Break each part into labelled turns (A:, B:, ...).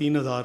A: 3000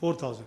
A: 4000.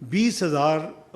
A: 20,000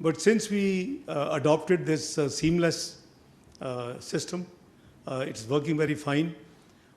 A: But since we adopted this seamless system, it's working very fine.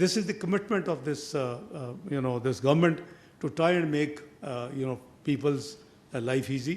A: this is the commitment of this this government to try and make people's life easy.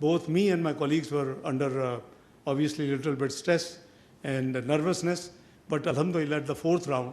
A: both me and my colleagues were under obviously little bit stress and nervousness, but alhamdulillah at the 4th round,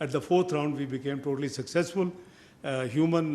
A: At the 4th round we became totally successful. Human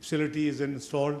A: facility is installed.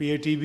A: PATB.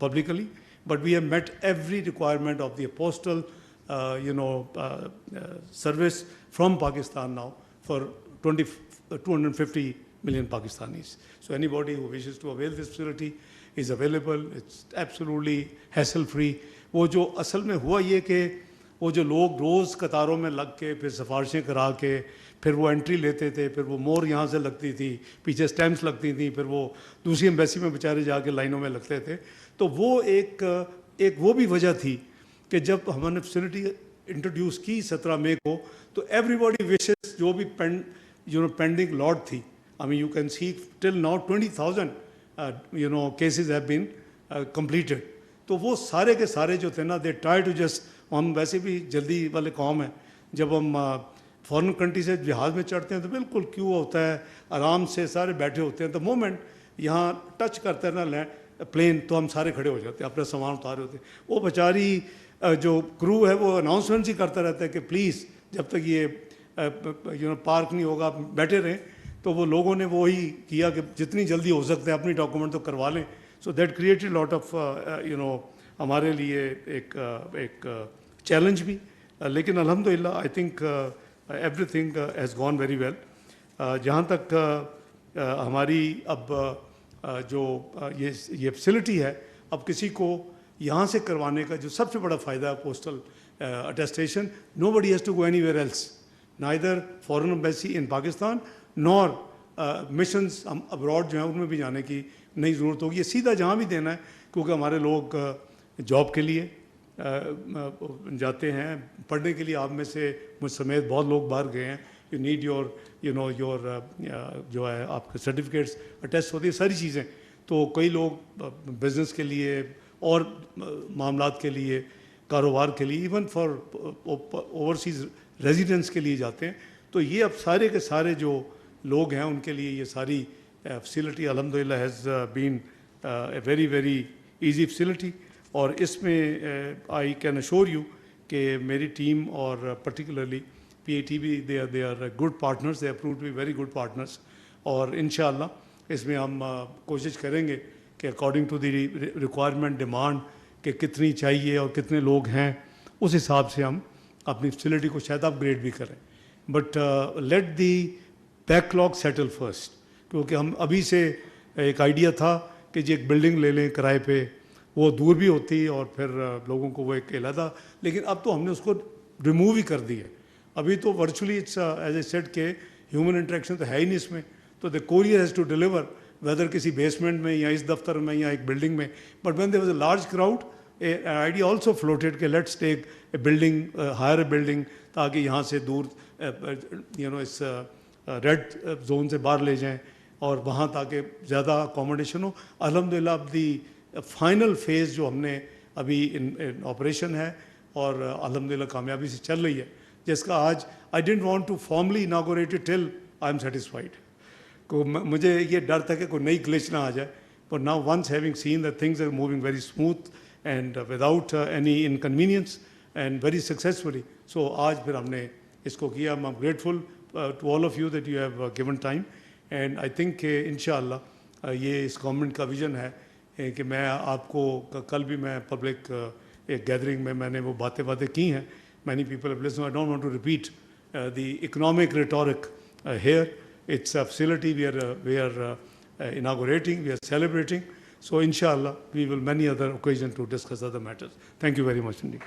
A: publicly, but we have met every requirement of the postal service from Pakistan now for 250 million Pakistanis. So anybody who wishes to avail this facility is available. It's absolutely hassle free. وہ جو اصل میں ہوا یہ کہ وہ جو لوگ روز قطاروں میں لگ کے پھر سفارشیں کرا کے پھر وہ انٹری لیتے تھے, پھر وہ مور یہاں سے لگتی تھی, پیچھے اسٹیمپس لگتی تھیں, پھر وہ دوسری ایمبیسی میں بیچارے جا کے لائنوں میں لگتے تھے. تو وہ ایک وہ بھی وجہ تھی کہ جب ہم نے فیسلٹی انٹروڈیوس کی 17 مئی کو, تو ایوری باڈی وشز جو بھی پینڈنگ لاٹ تھی, I mean you can see till now 20,000 cases have been completed. تو وہ سارے کے سارے جو تھے نا, دے ٹرائی ٹو جسٹ, ہم ویسے بھی جلدی والے قوم ہیں, جب ہم فارن کنٹری سے جہاز میں چڑھتے ہیں تو بالکل کیوں ہوتا ہے, آرام سے سارے بیٹھے ہوتے ہیں. تو مومنٹ یہاں ٹچ کرتا ہے نا پلین, تو ہم سارے کھڑے ہو جاتے ہیں, اپنا سامان اتارے ہوتے ہیں. وہ بیچاری جو کرو ہے وہ اناؤنسمنٹس ہی کرتا رہتا ہے کہ پلیز جب تک یہ پارک نہیں ہوگا بیٹھے رہیں. تو وہ لوگوں نے وہی کیا کہ جتنی جلدی ہو سکتا ہے اپنی ڈاکومنٹ تو کروا لیں. So that created lot of ہمارے لیے ایک چیلنج بھی, لیکن الحمدللہ I think everything has gone very well. جہاں تک ہماری اب جو یہ فیسلٹی ہے, اب کسی کو یہاں سے کروانے کا جو سب سے بڑا فائدہ ہے postal attestation, nobody has to go anywhere else, neither foreign embassy in Pakistan nor missions ہم ابراڈ جو ہیں ان میں بھی جانے کی نہیں ضرورت ہوگی. یہ سیدھا جہاں بھی دینا ہے, کیونکہ ہمارے لوگ جاب کے لیے جاتے ہیں, پڑھنے کے لیے. آپ میں سے مجھ سمیت بہت لوگ باہر گئے ہیں. یو نیڈ یور جو ہے آپ کے سرٹیفکیٹس اٹیسٹ ہوتی ہیں ساری چیزیں. تو کئی لوگ بزنس کے لیے اور معاملات کے لیے, کاروبار کے لیے, ایون فار اوورسیز ریزیڈنس کے لیے جاتے ہیں. تو یہ اب سارے کے سارے جو لوگ ہیں ان کے لیے یہ ساری فیسلٹی الحمدللہ has been a very very easy facility. اور اس میں آئی کین اشور یو کہ میری ٹیم اور پرٹیکولرلی پی اے ٹی بھی they are good partners, they prove to be very good partners. اور انشاءاللہ اس میں ہم کوشش کریں گے کہ according to the requirement demand کہ کتنی چاہیے اور کتنے لوگ ہیں, اس حساب سے ہم اپنی فیسلٹی کو شاید اپ گریڈ بھی کریں. But let the back log settle first, کیونکہ ہم ابھی سے ایک آئیڈیا تھا کہ جی ایک بلڈنگ لے لیں کرائے پہ, وہ دور بھی ہوتی اور پھر لوگوں کو وہ ایک علیحدہ, لیکن اب تو ہم نے اس کو ریموو ہی کر دی ہے. ابھی تو virtually it's as a set کہ ہیومن انٹریکشن تو ہے ہی نہیں اس میں. تو the courier has to deliver whether کسی بیسمنٹ میں یا اس دفتر میں یا ایک بلڈنگ میں. But when there was a large crowd, idea also floated کہ let's take a building, hire a building, تاکہ یہاں سے دور اس ریڈ زون سے باہر لے جائیں اور وہاں تاکہ زیادہ اکوموڈیشن ہو. الحمدللہ اب دی فائنل فیز جو ہم نے ابھی آپریشن ہے اور الحمدللہ کامیابی سے چل رہی ہے, جس کا آج I didn't want to formally inaugurate it till I am satisfied. کو مجھے یہ ڈر تھا کہ کوئی نئی گلچ نہ آ جائے. But now once having seen that things are moving very smooth and without any inconvenience and very successfully, so آج پھر ہم نے اس کو کیا. I am grateful to all of you that you have given time. And I think کہ انشاءاللہ یہ اس گورنمنٹ کا ویژن ہے کہ میں آپ کو کل بھی میں پبلک ایک گیدرنگ میں نے وہ باتیں کی ہیں. Many people have listened, I don't want to repeat the economic rhetoric here. It's a facility we are inaugurating, we are celebrating. So inshallah, we will many other occasions to discuss other matters. Thank you very much indeed.